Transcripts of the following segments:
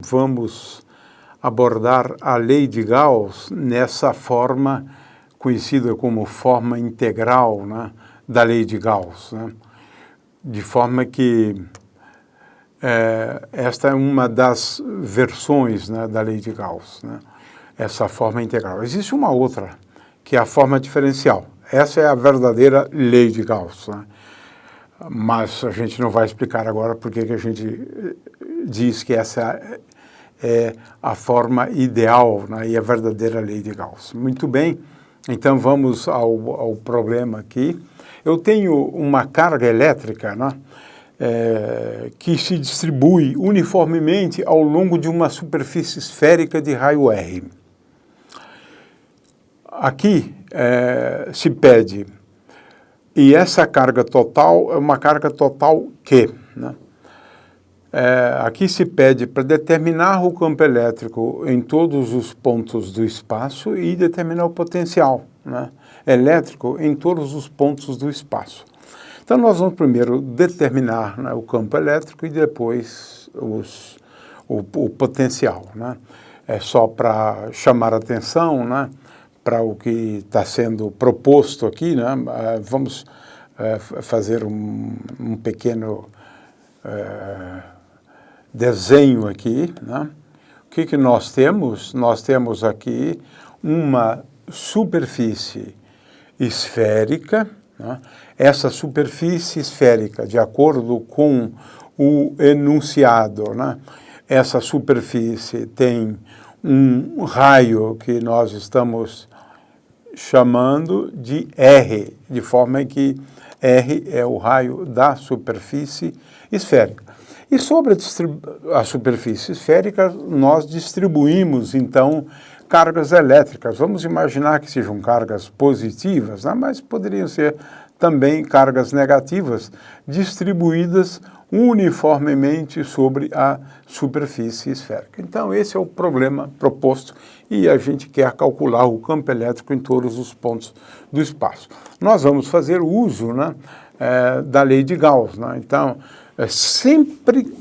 vamos abordar a lei de Gauss nessa forma conhecida como forma integral, né, da lei de Gauss, né? De forma que esta é uma das versões, né, da lei de Gauss, né? Essa forma integral. Existe uma outra, que é a forma diferencial. Essa é a verdadeira lei de Gauss, né? Mas a gente não vai explicar agora porque que a gente diz que essa é a forma ideal, né, e a verdadeira lei de Gauss. Muito bem, então vamos ao problema aqui. Eu tenho uma carga elétrica, né, que se distribui uniformemente ao longo de uma superfície esférica de raio R. Aqui se pede, e essa carga total é uma carga total Q, né? Aqui se pede para determinar o campo elétrico em todos os pontos do espaço e determinar o potencial, né, elétrico em todos os pontos do espaço. Então nós vamos primeiro determinar, né, o campo elétrico e depois o potencial, né? É só para chamar a atenção, né, para o que está sendo proposto aqui, né? Vamos fazer um pequeno desenho aqui, né? O que nós temos? Nós temos aqui uma superfície esférica, né? Essa superfície esférica, de acordo com o enunciado, né? Essa superfície tem um raio que nós estamos chamando de R, de forma que R é o raio da superfície esférica. E sobre a superfície esférica, nós distribuímos, então, cargas elétricas. Vamos imaginar que sejam cargas positivas, né? Mas poderiam ser também cargas negativas, distribuídas uniformemente sobre a superfície esférica. Então, esse é o problema proposto e a gente quer calcular o campo elétrico em todos os pontos do espaço. Nós vamos fazer uso, né, da lei de Gauss, né? Então, sempre,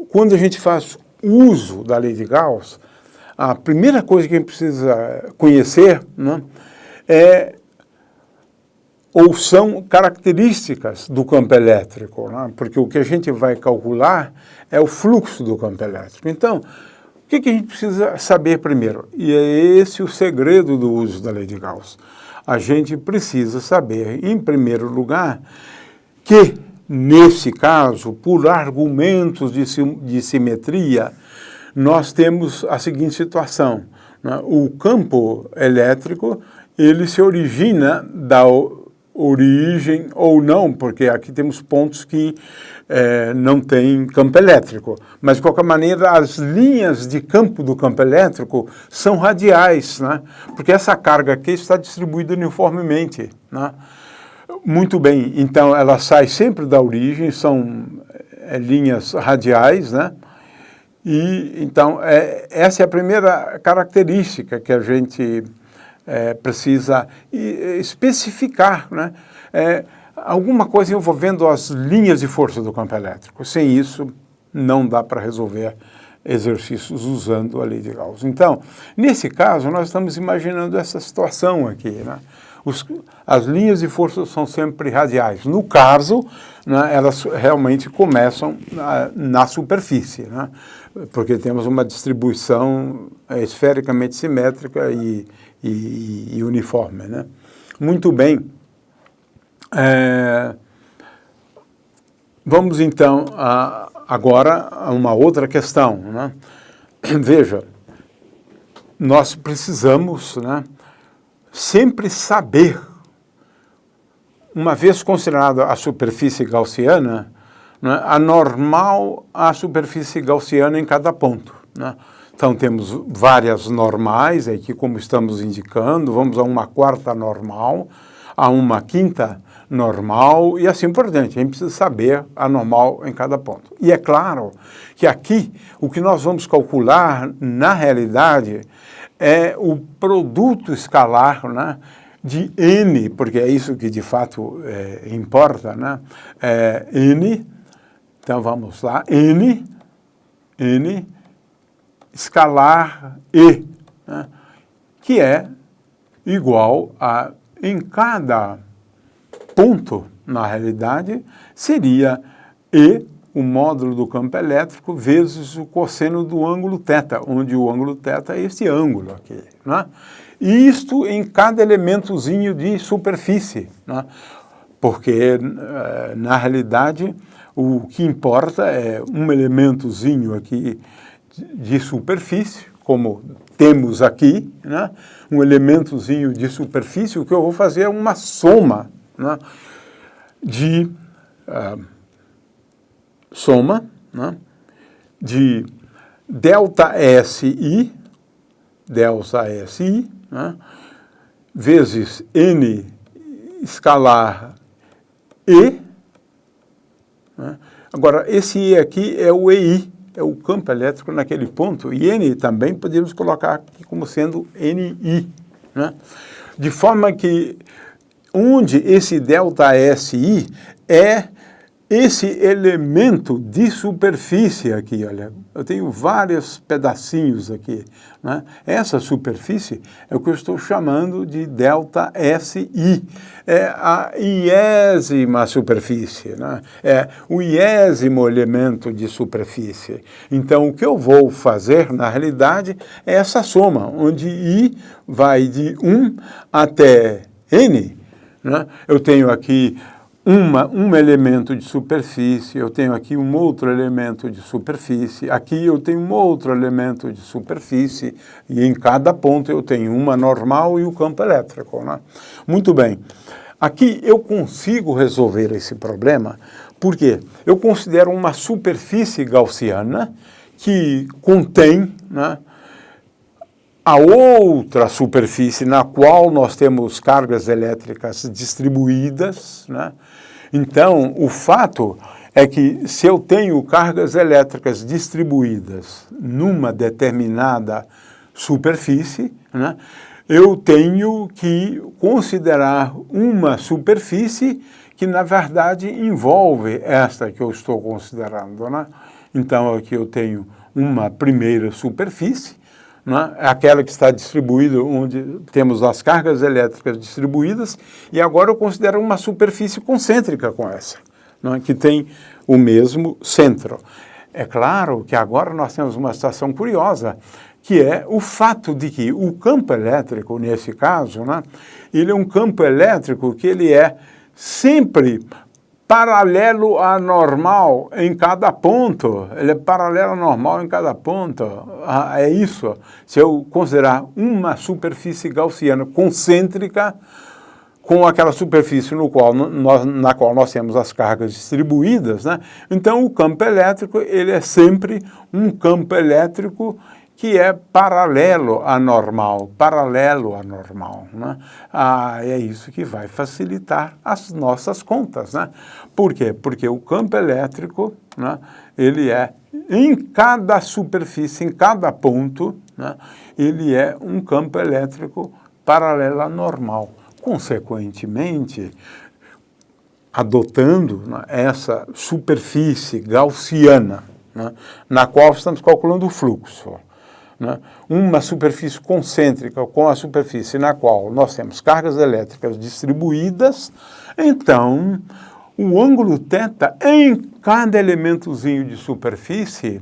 quando a gente faz uso da lei de Gauss, a primeira coisa que a gente precisa conhecer, né, são características do campo elétrico, né? Porque o que a gente vai calcular é o fluxo do campo elétrico. Então, o que a gente precisa saber primeiro? E é esse o segredo do uso da lei de Gauss. A gente precisa saber, em primeiro lugar, que, nesse caso, por argumentos de simetria, nós temos a seguinte situação, né? O campo elétrico, ele se origina da origem ou não, porque aqui temos pontos que não tem campo elétrico, mas de qualquer maneira as linhas de campo do campo elétrico são radiais, né? Porque essa carga aqui está distribuída uniformemente, né? Muito bem, então ela sai sempre da origem, são linhas radiais, né? E então essa é a primeira característica que a gente precisa especificar, né? Alguma coisa envolvendo as linhas de força do campo elétrico. Sem isso, não dá para resolver exercícios usando a lei de Gauss. Então, nesse caso, nós estamos imaginando essa situação aqui, né? As linhas de força são sempre radiais. No caso, né, elas realmente começam na superfície, né? Porque temos uma distribuição esfericamente simétrica e uniforme, né? Muito bem. Vamos então agora a uma outra questão, né? Veja, nós precisamos, né, sempre saber, uma vez considerada a superfície gaussiana, né, anormal a superfície gaussiana em cada ponto, né? Então, temos várias normais, aqui como estamos indicando, vamos a uma quarta normal, a uma quinta normal e assim por diante. A gente precisa saber a normal em cada ponto. E é claro que aqui o que nós vamos calcular, na realidade, é o produto escalar, né, de N, porque é isso que de fato importa, né? N, então vamos lá, N escalar E, né, que é igual a, em cada ponto, na realidade, seria E, o módulo do campo elétrico, vezes o cosseno do ângulo θ, onde o ângulo θ é esse ângulo aqui, né? E isto em cada elementozinho de superfície, né? Porque, na realidade, o que importa é um elementozinho aqui de superfície, como temos aqui, né? Um elementozinho de superfície, o que eu vou fazer é uma soma, né? De ΔSi, né? Vezes N escalar E, né? Agora, esse E aqui é o EI, é o campo elétrico naquele ponto, e N também podemos colocar aqui como sendo NI, né? De forma que onde esse ΔSi é esse elemento de superfície aqui, olha, eu tenho vários pedacinhos aqui, né? Essa superfície é o que eu estou chamando de ΔSi, é a iésima superfície, né? É o iésimo elemento de superfície. Então, o que eu vou fazer, na realidade, é essa soma, onde I vai de 1 até N, né? Eu tenho aqui um elemento de superfície, eu tenho aqui um outro elemento de superfície, aqui eu tenho um outro elemento de superfície, e em cada ponto eu tenho uma normal e o campo elétrico, né? Muito bem. Aqui eu consigo resolver esse problema, porque eu considero uma superfície gaussiana que contém, né, a outra superfície na qual nós temos cargas elétricas distribuídas, né? Então, o fato é que se eu tenho cargas elétricas distribuídas numa determinada superfície, né, eu tenho que considerar uma superfície que, na verdade, envolve esta que eu estou considerando, né? Então, aqui eu tenho uma primeira superfície, né, aquela que está distribuída, onde temos as cargas elétricas distribuídas, e agora eu considero uma superfície concêntrica com essa, né, que tem o mesmo centro. É claro que agora nós temos uma situação curiosa, que é o fato de que o campo elétrico, nesse caso, né, ele é um campo elétrico que ele é sempre paralelo à normal em cada ponto. Ele é paralelo à normal em cada ponto. É isso. Se eu considerar uma superfície gaussiana concêntrica com aquela superfície na qual nós temos as cargas distribuídas, né? Então o campo elétrico ele é sempre um campo elétrico que é paralelo à normal, né? É isso que vai facilitar as nossas contas, né? Por quê? Porque o campo elétrico, né, ele é, em cada superfície, em cada ponto, né, ele é um campo elétrico paralelo à normal. Consequentemente, adotando, né, essa superfície gaussiana, né, na qual estamos calculando o fluxo, né, uma superfície concêntrica com a superfície na qual nós temos cargas elétricas distribuídas, então o ângulo θ em cada elementozinho de superfície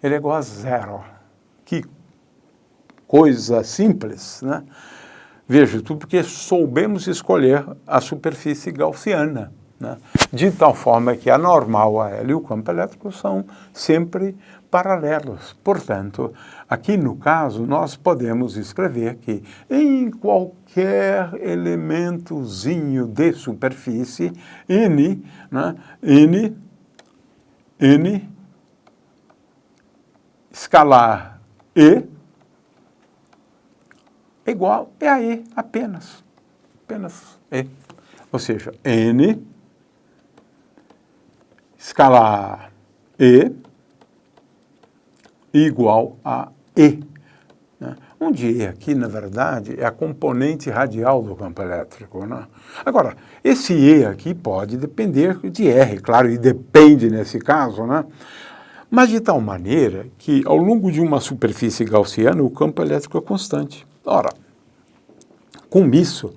ele é igual a zero. Que coisa simples, né? Veja, tudo porque soubemos escolher a superfície gaussiana, né? De tal forma que a normal, a ela e o campo elétrico são sempre paralelos. Portanto, aqui no caso, nós podemos escrever que em qualquer elementozinho de superfície, N, né, N escalar E é igual a E, apenas E. Ou seja, N escalar E igual a E, né? Onde E aqui, na verdade, é a componente radial do campo elétrico, né? Agora, esse E aqui pode depender de R, claro, e depende nesse caso, né? mas de tal maneira que, ao longo de uma superfície gaussiana, o campo elétrico é constante. Ora, com isso,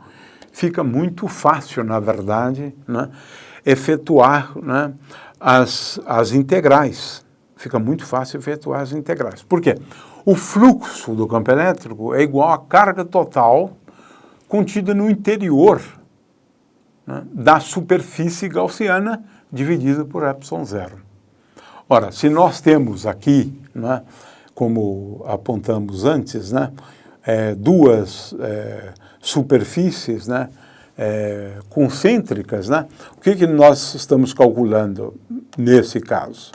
fica muito fácil, na verdade, né, efetuar, né, as integrais. Fica muito fácil efetuar as integrais. Por quê? O fluxo do campo elétrico é igual à carga total contida no interior, né, da superfície gaussiana dividida por ε0. Ora, se nós temos aqui, né, como apontamos antes, né, duas superfícies, né, concêntricas, né, o que nós estamos calculando nesse caso?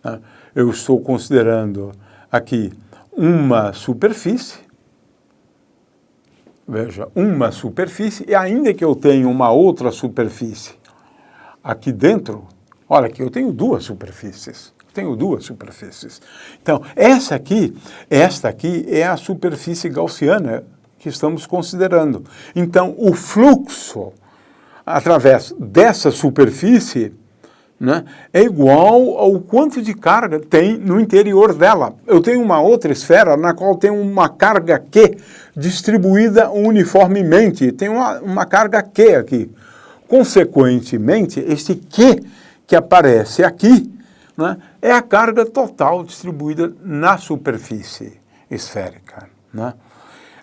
Né? Eu estou considerando aqui uma superfície, veja, uma superfície, e ainda que eu tenha uma outra superfície aqui dentro, olha aqui, eu tenho duas superfícies. Então, esta aqui é a superfície gaussiana que estamos considerando. Então, o fluxo através dessa superfície, né, é igual ao quanto de carga tem no interior dela. Eu tenho uma outra esfera na qual tem uma carga Q distribuída uniformemente. Tem uma carga Q aqui. Consequentemente, esse Q que aparece aqui, né, é a carga total distribuída na superfície esférica. Né?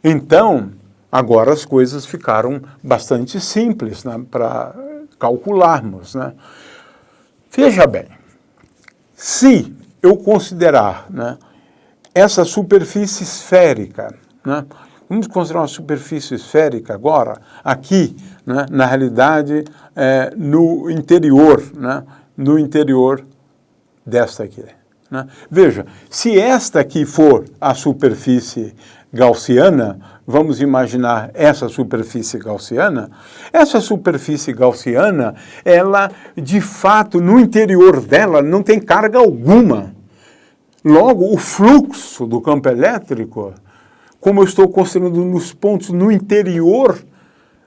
Então, agora as coisas ficaram bastante simples, né, para calcularmos. Né? Veja bem, se eu considerar, né, essa superfície esférica, né, vamos considerar uma superfície esférica agora, aqui, né, na realidade, no interior, né, no interior desta aqui. Né? Veja, se esta aqui for a superfície gaussiana, vamos imaginar essa superfície gaussiana, ela, de fato, no interior dela não tem carga alguma. Logo, o fluxo do campo elétrico, como eu estou considerando nos pontos no interior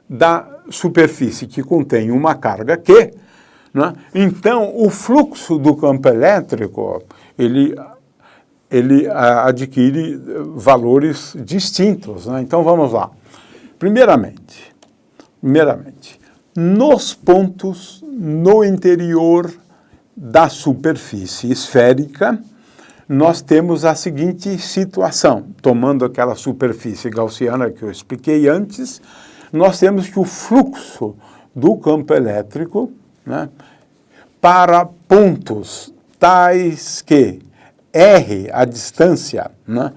da superfície que contém uma carga Q, né? Então, o fluxo do campo elétrico, ele adquire valores distintos. Né? Então, vamos lá. Primeiramente, nos pontos no interior da superfície esférica, nós temos a seguinte situação. Tomando aquela superfície gaussiana que eu expliquei antes, nós temos que o fluxo do campo elétrico, né, para pontos tais que R, a distância, né,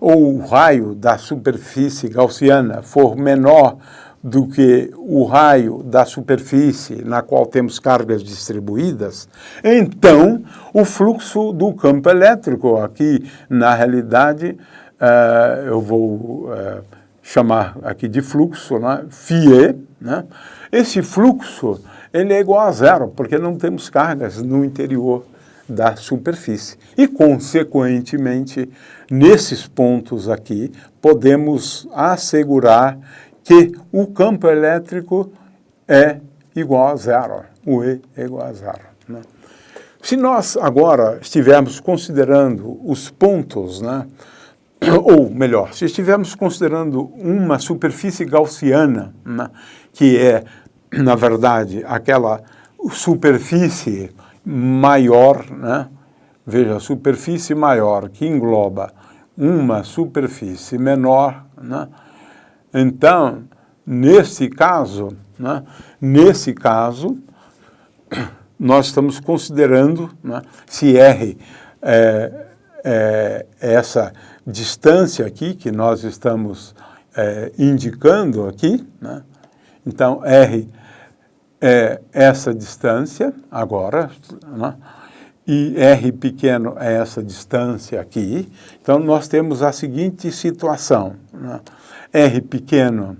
ou o raio da superfície gaussiana for menor do que o raio da superfície na qual temos cargas distribuídas, então o fluxo do campo elétrico, aqui na realidade, eu vou chamar aqui de fluxo, né, φe, né, esse fluxo ele é igual a zero, porque não temos cargas no interior da superfície. E, consequentemente, nesses pontos aqui, podemos assegurar que o campo elétrico é igual a zero, o E é igual a zero. Né? Se nós agora estivermos considerando os pontos, né, ou melhor, se estivermos considerando uma superfície gaussiana, né, que é, na verdade, aquela superfície maior, né? Veja, a superfície maior que engloba uma superfície menor, né? Então, nesse caso, né, nós estamos considerando, né, se R é essa distância aqui que nós estamos indicando aqui, né? Então, R é essa distância agora, né? E R pequeno é essa distância aqui. Então, nós temos a seguinte situação, né? R pequeno,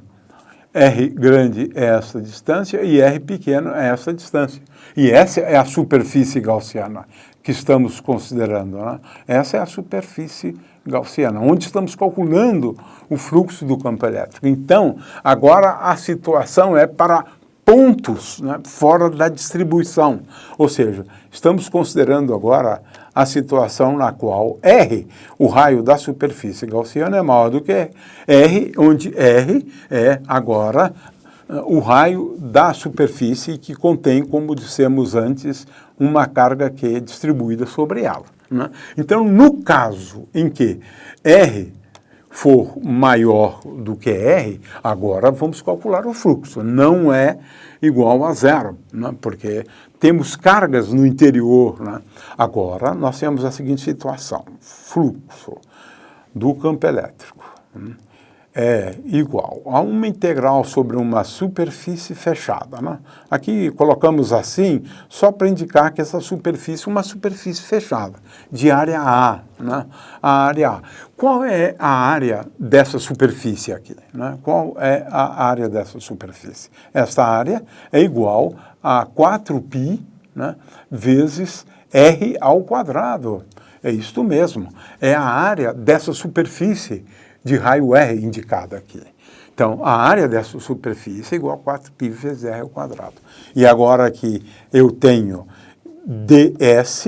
R grande é essa distância e R pequeno é essa distância. E essa é a superfície gaussiana que estamos considerando. Né? Essa é a superfície gaussiana, onde estamos calculando o fluxo do campo elétrico. Então, agora a situação é para pontos, né, fora da distribuição. Ou seja, estamos considerando agora a situação na qual R, o raio da superfície gaussiana, é maior do que R, onde R é agora o raio da superfície que contém, como dissemos antes, uma carga que é distribuída sobre ela, né? Então, no caso em que R for maior do que R, agora vamos calcular o fluxo. Não é igual a zero, né? Porque temos cargas no interior, né? Agora, nós temos a seguinte situação. Fluxo do campo elétrico é igual a uma integral sobre uma superfície fechada, né? Aqui colocamos assim só para indicar que essa superfície é uma superfície fechada, de área A, né? A área A. Qual é a área dessa superfície aqui, né? Qual é a área dessa superfície? Esta área é igual a 4π, né, vezes R ao quadrado. É isto mesmo. É a área dessa superfície de raio R indicada aqui. Então, a área dessa superfície é igual a 4π vezes R ao quadrado. E agora que eu tenho ds,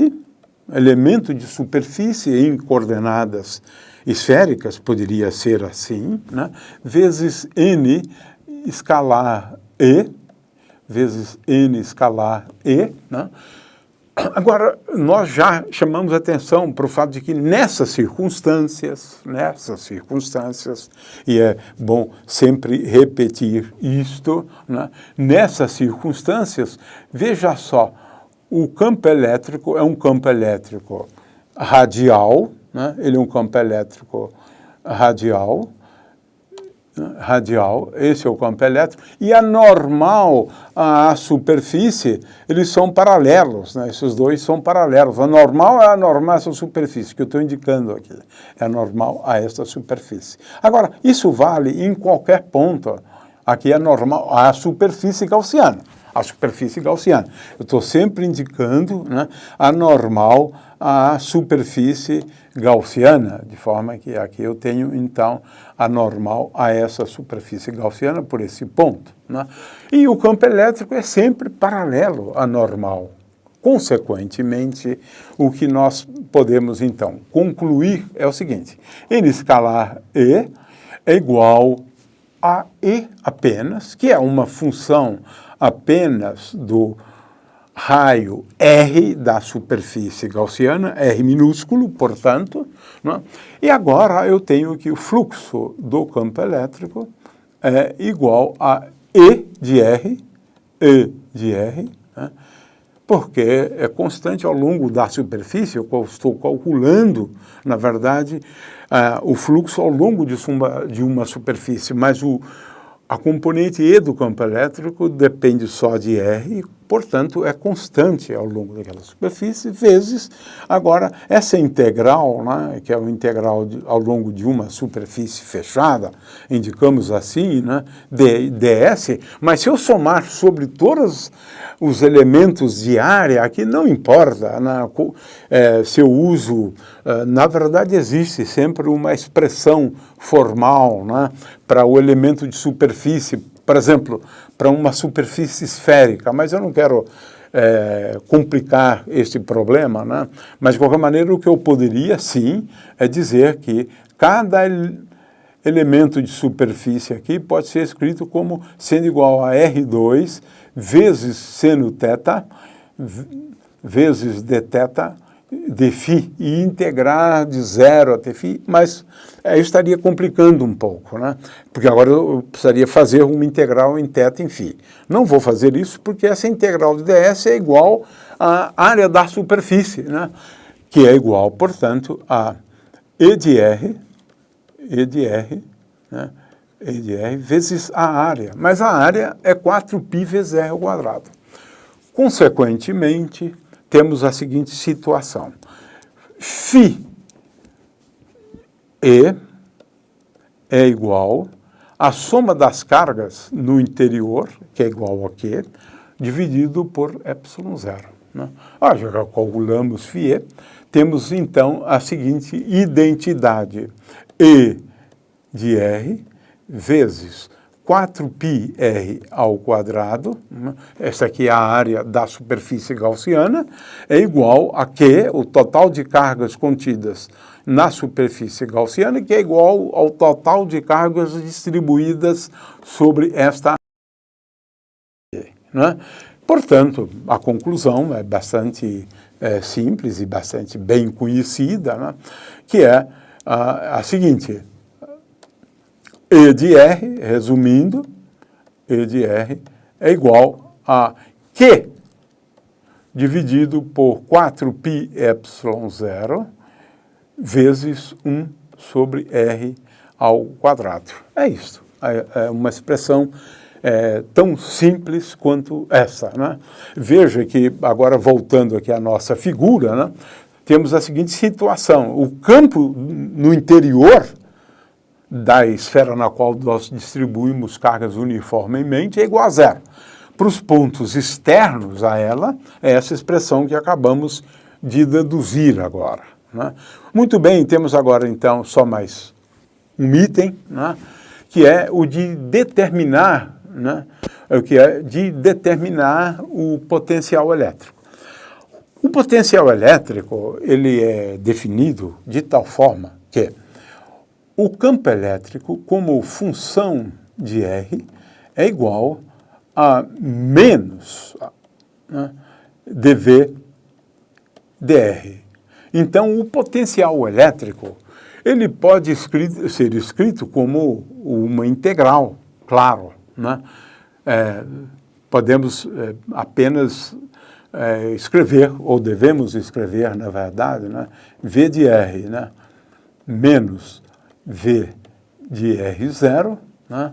elemento de superfície em coordenadas esféricas, poderia ser assim, né, vezes n escalar e, vezes n escalar e, né? Agora, nós já chamamos a atenção para o fato de que nessas circunstâncias, e é bom sempre repetir isto, né? Nessas circunstâncias, veja só, o campo elétrico é um campo elétrico radial, né? Ele é um campo elétrico radial, esse é o campo elétrico, e a normal, a superfície, eles são paralelos, né? Esses dois são paralelos. A normal é a normal a essa superfície, que eu estou indicando aqui, é a normal a esta superfície. Agora, isso vale em qualquer ponto, aqui é normal a superfície gaussiana. A superfície gaussiana. Eu estou sempre indicando, né, a normal à superfície gaussiana, de forma que aqui eu tenho, então, a normal a essa superfície gaussiana por esse ponto, né? E o campo elétrico é sempre paralelo à normal. Consequentemente, o que nós podemos, então, concluir é o seguinte: n escalar E é igual a E apenas, que é uma função apenas do raio R da superfície gaussiana, R minúsculo, portanto, né? E agora eu tenho que o fluxo do campo elétrico é igual a E de R, né? Porque é constante ao longo da superfície. Eu estou calculando, na verdade, o fluxo ao longo de uma superfície, mas a componente E do campo elétrico depende só de R, portanto, é constante ao longo daquela superfície, vezes, agora, essa integral, né, que é o integral ao longo de uma superfície fechada, indicamos assim, né, ds, mas se eu somar sobre todos os elementos de área, aqui não importa, né, se eu uso, na verdade existe sempre uma expressão formal, né, para o elemento de superfície, por exemplo, para uma superfície esférica, mas eu não quero complicar este problema, né? Mas, de qualquer maneira, o que eu poderia, sim, é dizer que cada elemento de superfície aqui pode ser escrito como sendo igual a R2 vezes seno θ, vezes dθ, dφ, e integrar de 0 até φ, mas eu estaria complicando um pouco, né? Porque agora eu precisaria fazer uma integral em θ em φ. Não vou fazer isso porque essa integral de ds é igual à área da superfície, né? Que é igual, portanto, a E de R, né? E de R vezes a área. Mas a área é 4π vezes R ao quadrado. Consequentemente, temos a seguinte situação. Φ E é igual à soma das cargas no interior, que é igual a Q, dividido por ε0. Né? Já calculamos φE, temos então a seguinte identidade. E de R vezes 4πr ao quadrado, essa aqui é a área da superfície gaussiana, é igual a Q, o total de cargas contidas na superfície gaussiana, que é igual ao total de cargas distribuídas sobre esta área, né? Portanto, a conclusão é bastante simples e bastante bem conhecida, né? Que é a seguinte: E de R, resumindo, E de R é igual a Q dividido por 4πε0 vezes 1 sobre R ao quadrado. É isso. É uma expressão tão simples quanto essa, né? Veja que, agora voltando aqui à nossa figura, né, temos a seguinte situação: o campo no interior da esfera na qual nós distribuímos cargas uniformemente é igual a zero. Para os pontos externos a ela, é essa expressão que acabamos de deduzir agora, né? Muito bem, temos agora então só mais um item, né, que é o de determinar, né, o potencial elétrico. O potencial elétrico, ele é definido de tal forma que o campo elétrico, como função de R, é igual a menos, né, dV dr. Então, o potencial elétrico, ele pode ser escrito como uma integral, claro, né? Podemos apenas escrever, ou devemos escrever, na verdade, né, V de R, né, menos V de R0, né,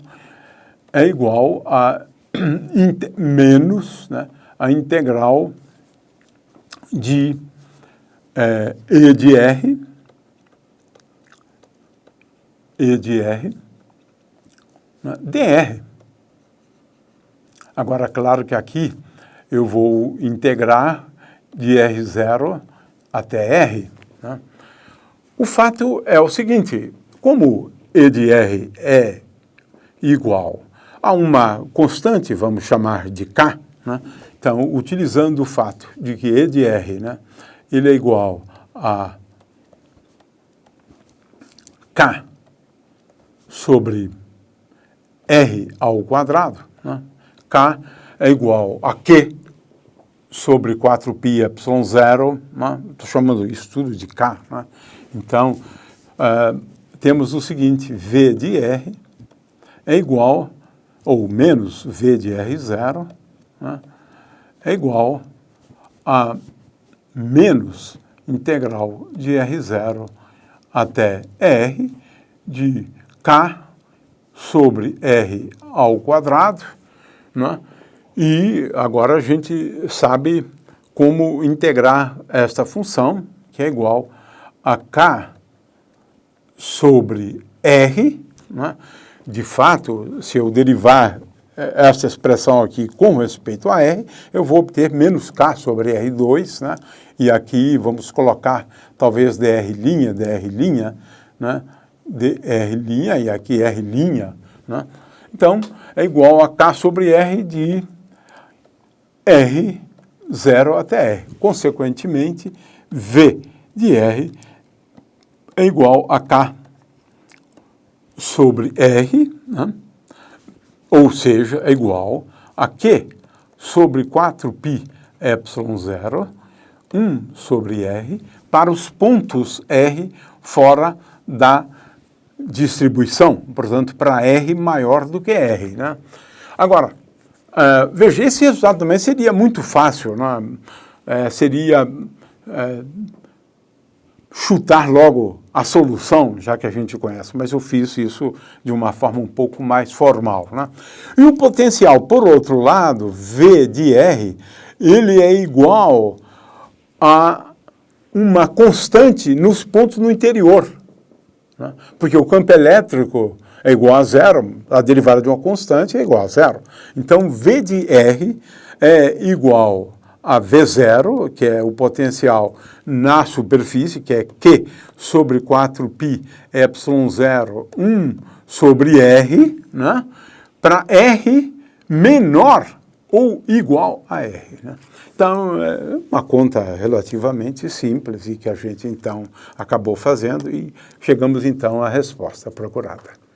é igual a menos, né, a integral de E de R, né, dr. Agora, claro que aqui eu vou integrar de R0 até R, né? O fato é o seguinte: como E de R é igual a uma constante, vamos chamar de K, né? Então, utilizando o fato de que E de R, né, ele é igual a K sobre R ao quadrado, né? K é igual a Q sobre 4πε0, né? Estou chamando isso tudo de K, né? Então, temos o seguinte: V de R é igual, ou menos V de R0, né, é igual a menos integral de R0 até R de K sobre R ao quadrado, né? E agora a gente sabe como integrar esta função, que é igual a K sobre R, né? De fato, se eu derivar essa expressão aqui com respeito a R, eu vou obter menos K sobre R2, né? E aqui vamos colocar talvez dr', né? dr', e aqui R', né? Então, é igual a K sobre R de R0 até R. Consequentemente, V de R é igual a K sobre R, né? Ou seja, é igual a Q sobre 4πε0, 1 sobre R, para os pontos R fora da distribuição, portanto, para R maior do que R, né? Agora, veja, esse resultado também seria muito fácil, né? Seria chutar logo a solução, já que a gente conhece, mas eu fiz isso de uma forma um pouco mais formal, né? E o potencial, por outro lado, V de R, ele é igual a uma constante nos pontos no interior, né? Porque o campo elétrico é igual a zero, a derivada de uma constante é igual a zero. Então, V de R é igual a V0, que é o potencial na superfície, que é Q sobre 4πε0, 1 sobre R, né? para R menor ou igual a R, né? Então, é uma conta relativamente simples e que a gente, então, acabou fazendo e chegamos, então, à resposta procurada.